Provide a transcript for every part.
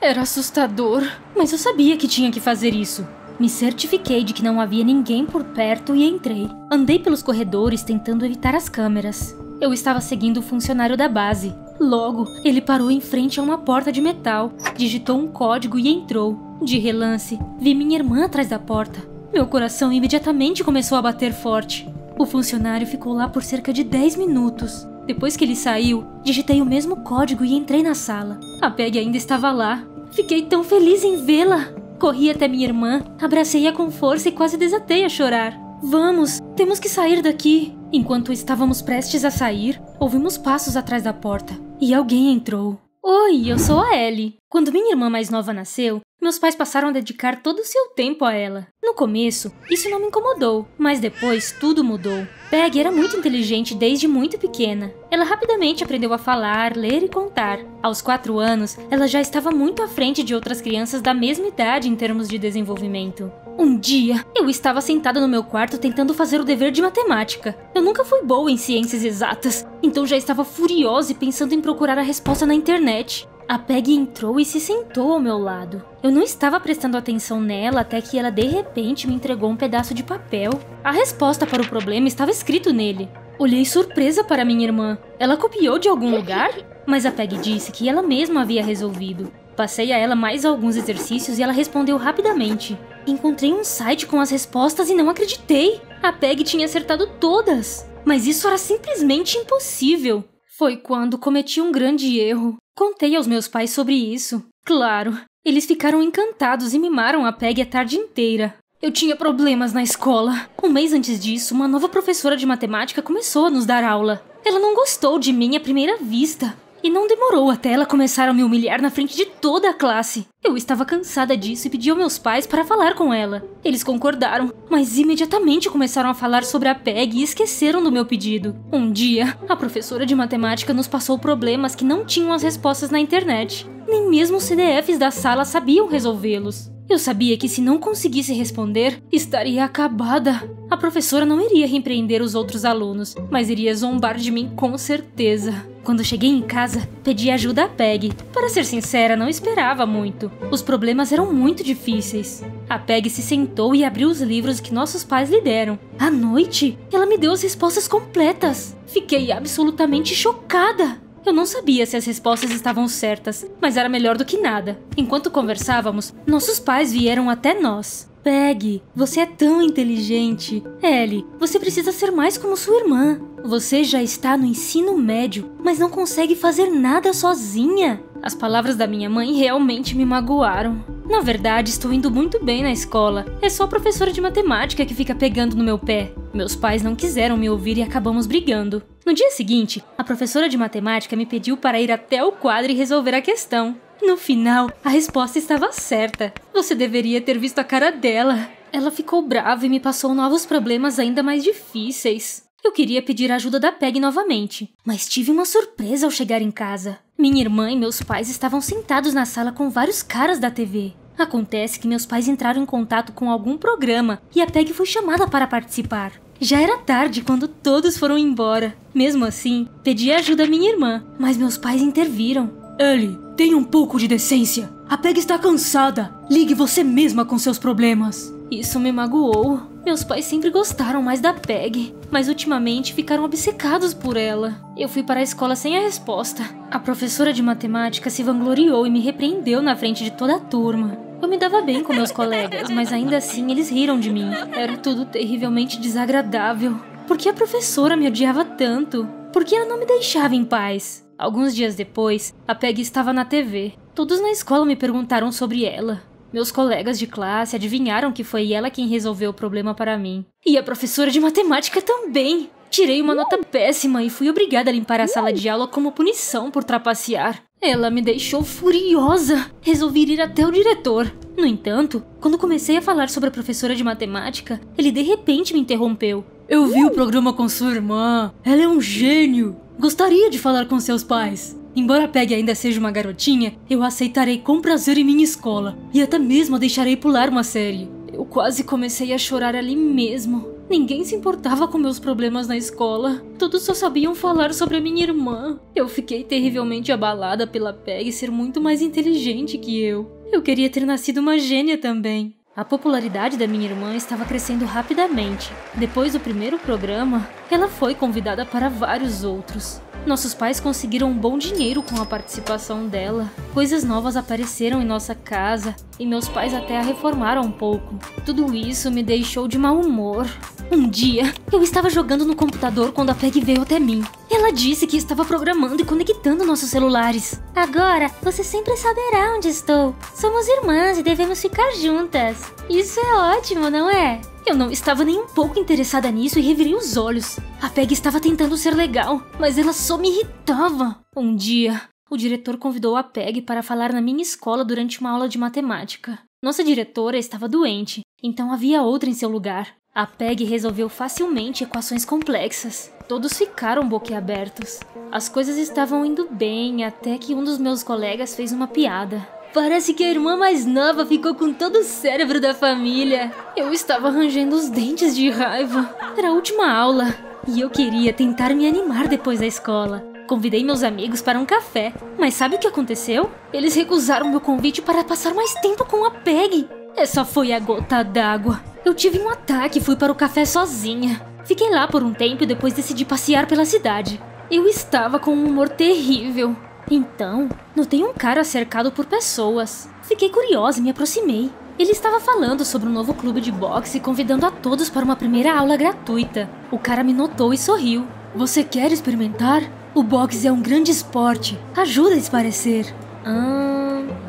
Era assustador, mas eu sabia que tinha que fazer isso. Me certifiquei de que não havia ninguém por perto e entrei. Andei pelos corredores tentando evitar as câmeras. Eu estava seguindo o funcionário da base. Logo, ele parou em frente a uma porta de metal, digitou um código e entrou. De relance, vi minha irmã atrás da porta. Meu coração imediatamente começou a bater forte. O funcionário ficou lá por cerca de 10 minutos. Depois que ele saiu, digitei o mesmo código e entrei na sala. A Peggy ainda estava lá. Fiquei tão feliz em vê-la. Corri até minha irmã, abracei-a com força e quase desatei a chorar. Vamos, temos que sair daqui. Enquanto estávamos prestes a sair, ouvimos passos atrás da porta. E alguém entrou. Oi, eu sou a Ellie. Quando minha irmã mais nova nasceu, meus pais passaram a dedicar todo o seu tempo a ela. No começo, isso não me incomodou, mas depois tudo mudou. Peggy era muito inteligente desde muito pequena. Ela rapidamente aprendeu a falar, ler e contar. Aos 4 anos, ela já estava muito à frente de outras crianças da mesma idade em termos de desenvolvimento. Um dia, eu estava sentada no meu quarto tentando fazer o dever de matemática. Eu nunca fui boa em ciências exatas, então já estava furiosa e pensando em procurar a resposta na internet. A Peggy entrou e se sentou ao meu lado. Eu não estava prestando atenção nela até que ela de repente me entregou um pedaço de papel. A resposta para o problema estava escrito nele. Olhei surpresa para minha irmã. Ela copiou de algum lugar? Mas a Peggy disse que ela mesma havia resolvido. Passei a ela mais alguns exercícios e ela respondeu rapidamente. Encontrei um site com as respostas e não acreditei. A Peggy tinha acertado todas. Mas isso era simplesmente impossível. Foi quando cometi um grande erro. Contei aos meus pais sobre isso. Claro, eles ficaram encantados e mimaram a Peggy a tarde inteira. Eu tinha problemas na escola. Um mês antes disso, uma nova professora de matemática começou a nos dar aula. Ela não gostou de mim à primeira vista. E não demorou até ela começar a me humilhar na frente de toda a classe. Eu estava cansada disso e pedi aos meus pais para falar com ela. Eles concordaram, mas imediatamente começaram a falar sobre a Peggy e esqueceram do meu pedido. Um dia, a professora de matemática nos passou problemas que não tinham as respostas na internet. Nem mesmo os CDFs da sala sabiam resolvê-los. Eu sabia que se não conseguisse responder, estaria acabada. A professora não iria repreender os outros alunos, mas iria zombar de mim com certeza. Quando cheguei em casa, pedi ajuda a Peggy. Para ser sincera, não esperava muito. Os problemas eram muito difíceis. A Peggy se sentou e abriu os livros que nossos pais lhe deram. À noite, ela me deu as respostas completas. Fiquei absolutamente chocada. Eu não sabia se as respostas estavam certas, mas era melhor do que nada. Enquanto conversávamos, nossos pais vieram até nós. Peggy, você é tão inteligente. Ellie, você precisa ser mais como sua irmã. Você já está no ensino médio, mas não consegue fazer nada sozinha. As palavras da minha mãe realmente me magoaram. Na verdade, estou indo muito bem na escola. É só a professora de matemática que fica pegando no meu pé. Meus pais não quiseram me ouvir e acabamos brigando. No dia seguinte, a professora de matemática me pediu para ir até o quadro e resolver a questão. No final, a resposta estava certa. Você deveria ter visto a cara dela. Ela ficou brava e me passou novos problemas ainda mais difíceis. Eu queria pedir a ajuda da Peggy novamente, mas tive uma surpresa ao chegar em casa. Minha irmã e meus pais estavam sentados na sala com vários caras da TV. Acontece que meus pais entraram em contato com algum programa e a Peggy foi chamada para participar. Já era tarde quando todos foram embora. Mesmo assim, pedi ajuda à minha irmã, mas meus pais interviram. Ellie, tenha um pouco de decência. A Peggy está cansada. Ligue você mesma com seus problemas. Isso me magoou. Meus pais sempre gostaram mais da Peggy, mas ultimamente ficaram obcecados por ela. Eu fui para a escola sem a resposta. A professora de matemática se vangloriou e me repreendeu na frente de toda a turma. Eu me dava bem com meus colegas, mas ainda assim eles riram de mim. Era tudo terrivelmente desagradável. Por que a professora me odiava tanto? Por que ela não me deixava em paz? Alguns dias depois, a Peggy estava na TV. Todos na escola me perguntaram sobre ela. Meus colegas de classe adivinharam que foi ela quem resolveu o problema para mim. E a professora de matemática também. Tirei uma nota péssima e fui obrigada a limpar a sala de aula como punição por trapacear. Ela me deixou furiosa. Resolvi ir até o diretor. No entanto, quando comecei a falar sobre a professora de matemática, ele de repente me interrompeu. Eu vi o programa com sua irmã. Ela é um gênio. Gostaria de falar com seus pais. Embora a Peggy ainda seja uma garotinha, eu a aceitarei com prazer em minha escola. E até mesmo a deixarei pular uma série. Eu quase comecei a chorar ali mesmo. Ninguém se importava com meus problemas na escola. Todos só sabiam falar sobre a minha irmã. Eu fiquei terrivelmente abalada pela Peg ser muito mais inteligente que eu. Eu queria ter nascido uma gênia também. A popularidade da minha irmã estava crescendo rapidamente. Depois do primeiro programa, ela foi convidada para vários outros. Nossos pais conseguiram um bom dinheiro com a participação dela. Coisas novas apareceram em nossa casa e meus pais até a reformaram um pouco. Tudo isso me deixou de mau humor. Um dia, eu estava jogando no computador quando a Peg veio até mim. Ela disse que estava programando e conectando nossos celulares. Agora, você sempre saberá onde estou. Somos irmãs e devemos ficar juntas. Isso é ótimo, não é? Eu não estava nem um pouco interessada nisso e revirei os olhos. A Peg estava tentando ser legal, mas ela só me irritava. Um dia, o diretor convidou a Peg para falar na minha escola durante uma aula de matemática. Nossa diretora estava doente, então havia outra em seu lugar. A Peg resolveu facilmente equações complexas. Todos ficaram boquiabertos. As coisas estavam indo bem até que um dos meus colegas fez uma piada. Parece que a irmã mais nova ficou com todo o cérebro da família. Eu estava rangendo os dentes de raiva. Era a última aula e eu queria tentar me animar depois da escola. Convidei meus amigos para um café, mas sabe o que aconteceu? Eles recusaram meu convite para passar mais tempo com a Peg. Essa foi a gota d'água. Eu tive um ataque e fui para o café sozinha. Fiquei lá por um tempo e depois decidi passear pela cidade. Eu estava com um humor terrível. Então, notei um cara cercado por pessoas. Fiquei curiosa e me aproximei. Ele estava falando sobre um novo clube de boxe e convidando a todos para uma primeira aula gratuita. O cara me notou e sorriu. Você quer experimentar? O boxe é um grande esporte. Ajuda a espairecer.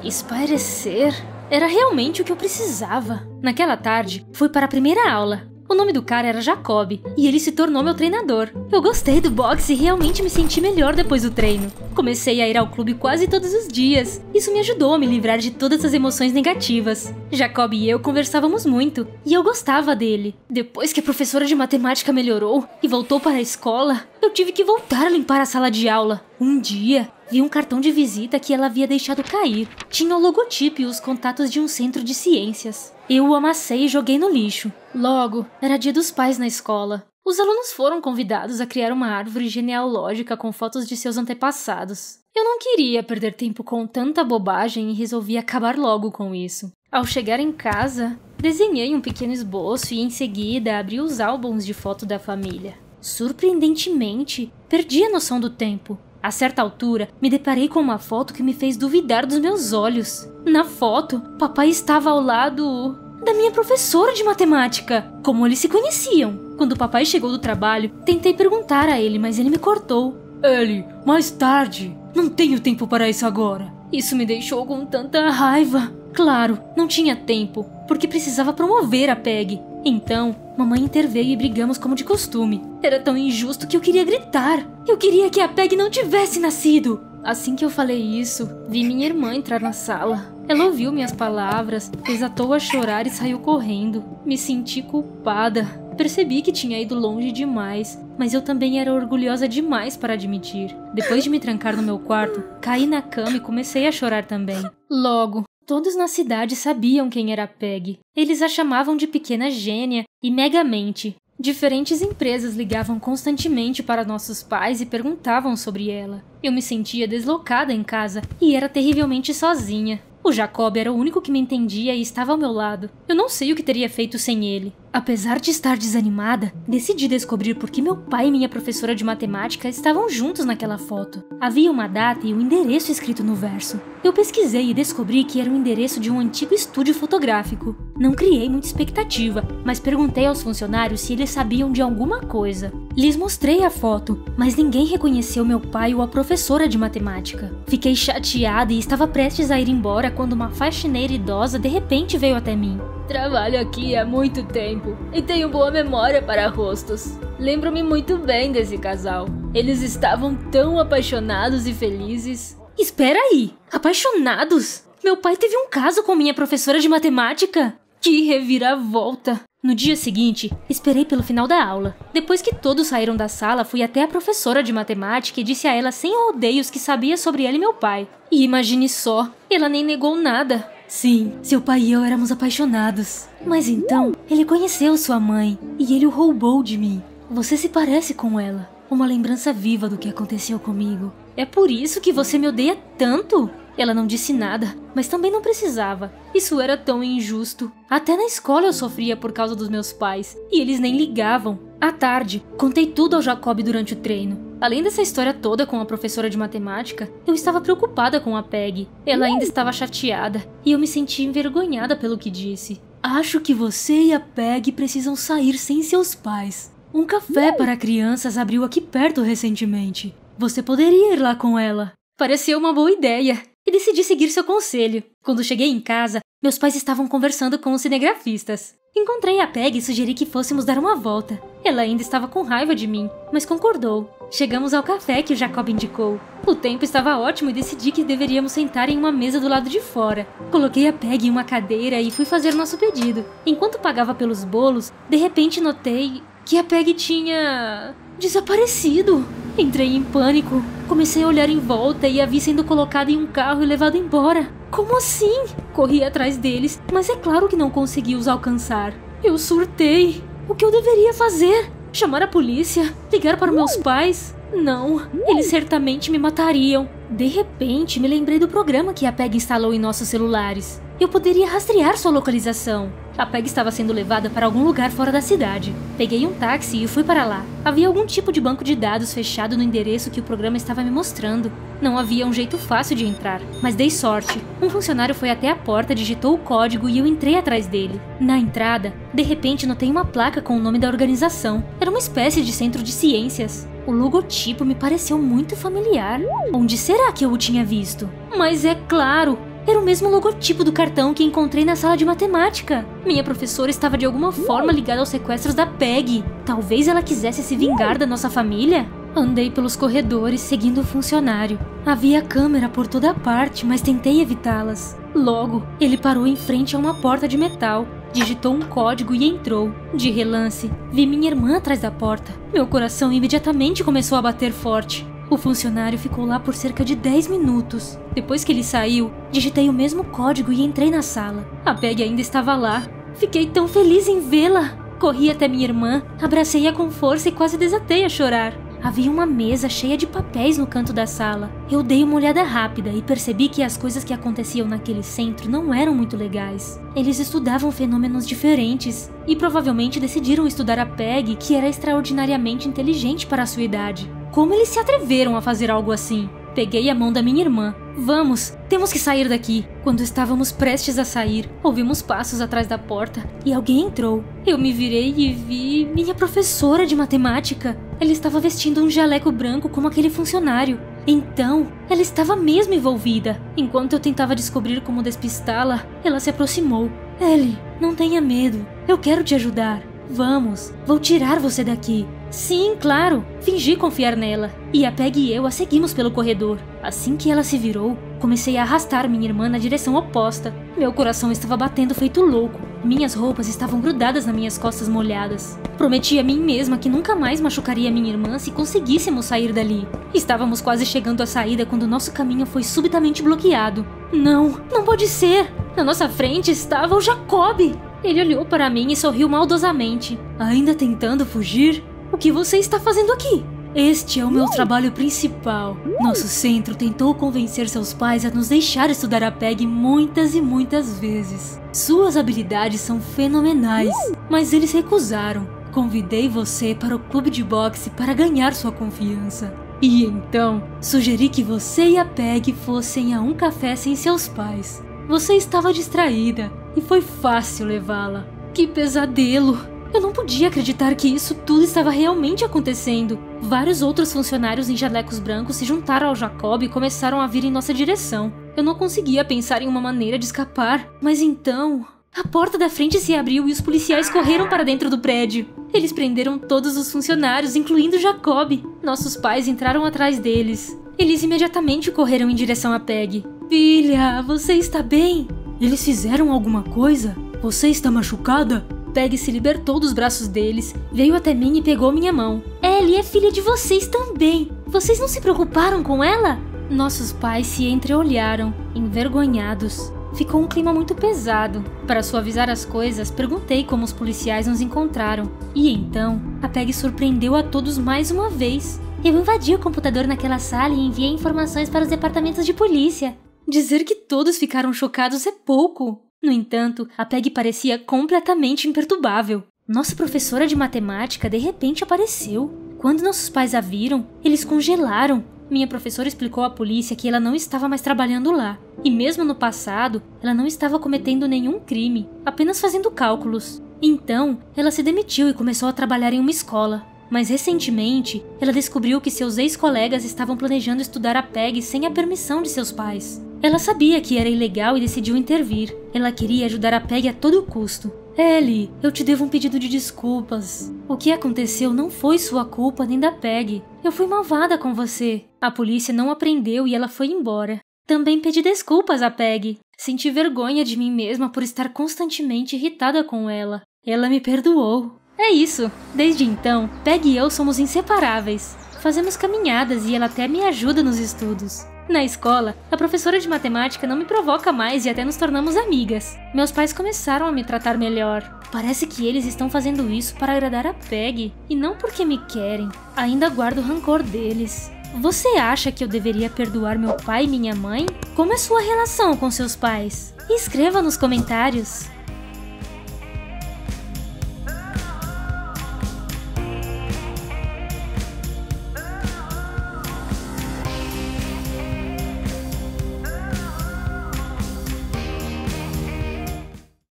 Espairecer? Era realmente o que eu precisava. Naquela tarde, fui para a primeira aula. O nome do cara era Jacob, e ele se tornou meu treinador. Eu gostei do boxe e realmente me senti melhor depois do treino. Comecei a ir ao clube quase todos os dias. Isso me ajudou a me livrar de todas as emoções negativas. Jacob e eu conversávamos muito, e eu gostava dele. Depois que a professora de matemática melhorou e voltou para a escola, eu tive que voltar a limpar a sala de aula. Um dia, vi um cartão de visita que ela havia deixado cair. Tinha o logotipo e os contatos de um centro de ciências. Eu o amassei e joguei no lixo. Logo, era dia dos pais na escola. Os alunos foram convidados a criar uma árvore genealógica com fotos de seus antepassados. Eu não queria perder tempo com tanta bobagem e resolvi acabar logo com isso. Ao chegar em casa, desenhei um pequeno esboço e em seguida abri os álbuns de foto da família. Surpreendentemente, perdi a noção do tempo. A certa altura, me deparei com uma foto que me fez duvidar dos meus olhos. Na foto, papai estava ao lado da minha professora de matemática. Como eles se conheciam? Quando o papai chegou do trabalho, tentei perguntar a ele, mas ele me cortou. Ellie, mais tarde. Não tenho tempo para isso agora. Isso me deixou com tanta raiva. Claro, não tinha tempo, porque precisava promover a Peg. Então, mamãe interveio e brigamos como de costume. Era tão injusto que eu queria gritar. Eu queria que a Peg não tivesse nascido. Assim que eu falei isso, vi minha irmã entrar na sala. Ela ouviu minhas palavras, desatou a chorar e saiu correndo. Me senti culpada. Percebi que tinha ido longe demais, mas eu também era orgulhosa demais para admitir. Depois de me trancar no meu quarto, caí na cama e comecei a chorar também. Logo, todos na cidade sabiam quem era a Peg. Eles a chamavam de Pequena Gênia e Megamente. Diferentes empresas ligavam constantemente para nossos pais e perguntavam sobre ela. Eu me sentia deslocada em casa e era terrivelmente sozinha. O Jacob era o único que me entendia e estava ao meu lado. Eu não sei o que teria feito sem ele. Apesar de estar desanimada, decidi descobrir por que meu pai e minha professora de matemática estavam juntos naquela foto. Havia uma data e um endereço escrito no verso. Eu pesquisei e descobri que era o endereço de um antigo estúdio fotográfico. Não criei muita expectativa, mas perguntei aos funcionários se eles sabiam de alguma coisa. Lhes mostrei a foto, mas ninguém reconheceu meu pai ou a professora de matemática. Fiquei chateada e estava prestes a ir embora quando uma faxineira idosa de repente veio até mim. Trabalho aqui há muito tempo e tenho boa memória para rostos. Lembro-me muito bem desse casal. Eles estavam tão apaixonados e felizes. Espera aí! Apaixonados? Meu pai teve um caso com minha professora de matemática? Que reviravolta! No dia seguinte, esperei pelo final da aula. Depois que todos saíram da sala, fui até a professora de matemática e disse a ela sem rodeios que sabia sobre ela e meu pai. E imagine só, ela nem negou nada. Sim, seu pai e eu éramos apaixonados. Mas então, ele conheceu sua mãe e ele o roubou de mim. Você se parece com ela. Uma lembrança viva do que aconteceu comigo. É por isso que você me odeia tanto? Ela não disse nada, mas também não precisava. Isso era tão injusto. Até na escola eu sofria por causa dos meus pais, e eles nem ligavam. À tarde, contei tudo ao Jacob durante o treino. Além dessa história toda com a professora de matemática, eu estava preocupada com a Peg. Ela ainda estava chateada, e eu me senti envergonhada pelo que disse. Acho que você e a Peg precisam sair sem seus pais. Um café para crianças abriu aqui perto recentemente. Você poderia ir lá com ela. Pareceu uma boa ideia. E decidi seguir seu conselho. Quando cheguei em casa, meus pais estavam conversando com os cinegrafistas. Encontrei a Peg e sugeri que fôssemos dar uma volta. Ela ainda estava com raiva de mim, mas concordou. Chegamos ao café que o Jacob indicou. O tempo estava ótimo e decidi que deveríamos sentar em uma mesa do lado de fora. Coloquei a Peg em uma cadeira e fui fazer nosso pedido. Enquanto pagava pelos bolos, de repente notei que a Peg tinha desaparecido. Entrei em pânico. Comecei a olhar em volta e a vi sendo colocada em um carro e levada embora. Como assim? Corri atrás deles, mas é claro que não consegui os alcançar. Eu surtei. O que eu deveria fazer? Chamar a polícia? Ligar para meus pais? Não, eles certamente me matariam. De repente, me lembrei do programa que a Peg instalou em nossos celulares. Eu poderia rastrear sua localização. A Peg estava sendo levada para algum lugar fora da cidade. Peguei um táxi e fui para lá. Havia algum tipo de banco de dados fechado no endereço que o programa estava me mostrando. Não havia um jeito fácil de entrar, mas dei sorte. Um funcionário foi até a porta, digitou o código e eu entrei atrás dele. Na entrada, de repente notei uma placa com o nome da organização. Era uma espécie de centro de ciências. O logotipo me pareceu muito familiar. Onde será que eu o tinha visto? Mas é claro! Era o mesmo logotipo do cartão que encontrei na sala de matemática. Minha professora estava de alguma forma ligada aos sequestros da Peg. Talvez ela quisesse se vingar da nossa família? Andei pelos corredores seguindo o funcionário. Havia câmera por toda parte, mas tentei evitá-las. Logo, ele parou em frente a uma porta de metal. Digitou um código e entrou. De relance, vi minha irmã atrás da porta. Meu coração imediatamente começou a bater forte. O funcionário ficou lá por cerca de 10 minutos. Depois que ele saiu, digitei o mesmo código e entrei na sala. A Peg ainda estava lá. Fiquei tão feliz em vê-la. Corri até minha irmã, abracei-a com força e quase desatei a chorar. Havia uma mesa cheia de papéis no canto da sala. Eu dei uma olhada rápida e percebi que as coisas que aconteciam naquele centro não eram muito legais. Eles estudavam fenômenos diferentes e provavelmente decidiram estudar a Peg, que era extraordinariamente inteligente para a sua idade. Como eles se atreveram a fazer algo assim? Peguei a mão da minha irmã. Vamos, temos que sair daqui. Quando estávamos prestes a sair, ouvimos passos atrás da porta e alguém entrou. Eu me virei e vi minha professora de matemática. Ela estava vestindo um jaleco branco como aquele funcionário. Então, ela estava mesmo envolvida. Enquanto eu tentava descobrir como despistá-la, ela se aproximou. Ellie, não tenha medo. Eu quero te ajudar. Vamos, vou tirar você daqui. Sim, claro. Fingi confiar nela. E a Peg e eu a seguimos pelo corredor. Assim que ela se virou, comecei a arrastar minha irmã na direção oposta. Meu coração estava batendo feito louco. Minhas roupas estavam grudadas nas minhas costas molhadas. Prometi a mim mesma que nunca mais machucaria minha irmã se conseguíssemos sair dali. Estávamos quase chegando à saída quando nosso caminho foi subitamente bloqueado. Não, não pode ser! Na nossa frente estava o Jacob! Ele olhou para mim e sorriu maldosamente. Ainda tentando fugir? O que você está fazendo aqui? Este é o meu trabalho principal. Nosso centro tentou convencer seus pais a nos deixar estudar a Peg muitas e muitas vezes. Suas habilidades são fenomenais, mas eles recusaram. Convidei você para o clube de boxe para ganhar sua confiança. E então, sugeri que você e a Peg fossem a um café sem seus pais. Você estava distraída e foi fácil levá-la. Que pesadelo! Eu não podia acreditar que isso tudo estava realmente acontecendo. Vários outros funcionários em jalecos brancos se juntaram ao Jacob e começaram a vir em nossa direção. Eu não conseguia pensar em uma maneira de escapar, mas então... a porta da frente se abriu e os policiais correram para dentro do prédio. Eles prenderam todos os funcionários, incluindo Jacob. Nossos pais entraram atrás deles. Eles imediatamente correram em direção a Peg. Filha, você está bem? Eles fizeram alguma coisa? Você está machucada? Peg se libertou dos braços deles, veio até mim e pegou minha mão. Ellie é filha de vocês também. Vocês não se preocuparam com ela? Nossos pais se entreolharam, envergonhados. ficou um clima muito pesado. Para suavizar as coisas, perguntei como os policiais nos encontraram. E então, a Peggy surpreendeu a todos mais uma vez. Eu invadi o computador naquela sala e enviei informações para os departamentos de polícia. Dizer que todos ficaram chocados é pouco. No entanto, a Peggy parecia completamente imperturbável. Nossa professora de matemática de repente apareceu. Quando nossos pais a viram, eles congelaram. Minha professora explicou à polícia que ela não estava mais trabalhando lá. E mesmo no passado, ela não estava cometendo nenhum crime, apenas fazendo cálculos. Então, ela se demitiu e começou a trabalhar em uma escola. Mas recentemente, ela descobriu que seus ex-colegas estavam planejando estudar a Peggy sem a permissão de seus pais. Ela sabia que era ilegal e decidiu intervir. Ela queria ajudar a Peggy a todo custo. Ellie, eu te devo um pedido de desculpas. O que aconteceu não foi sua culpa nem da Peggy. Eu fui malvada com você. A polícia não a prendeu e ela foi embora. Também pedi desculpas a Peggy. Senti vergonha de mim mesma por estar constantemente irritada com ela. Ela me perdoou. É isso. Desde então, Peggy e eu somos inseparáveis. Fazemos caminhadas e ela até me ajuda nos estudos. Na escola, a professora de matemática não me provoca mais e até nos tornamos amigas. Meus pais começaram a me tratar melhor. Parece que eles estão fazendo isso para agradar a Peggy e não porque me querem. Ainda guardo rancor deles. Você acha que eu deveria perdoar meu pai e minha mãe? Como é sua relação com seus pais? Escreva nos comentários.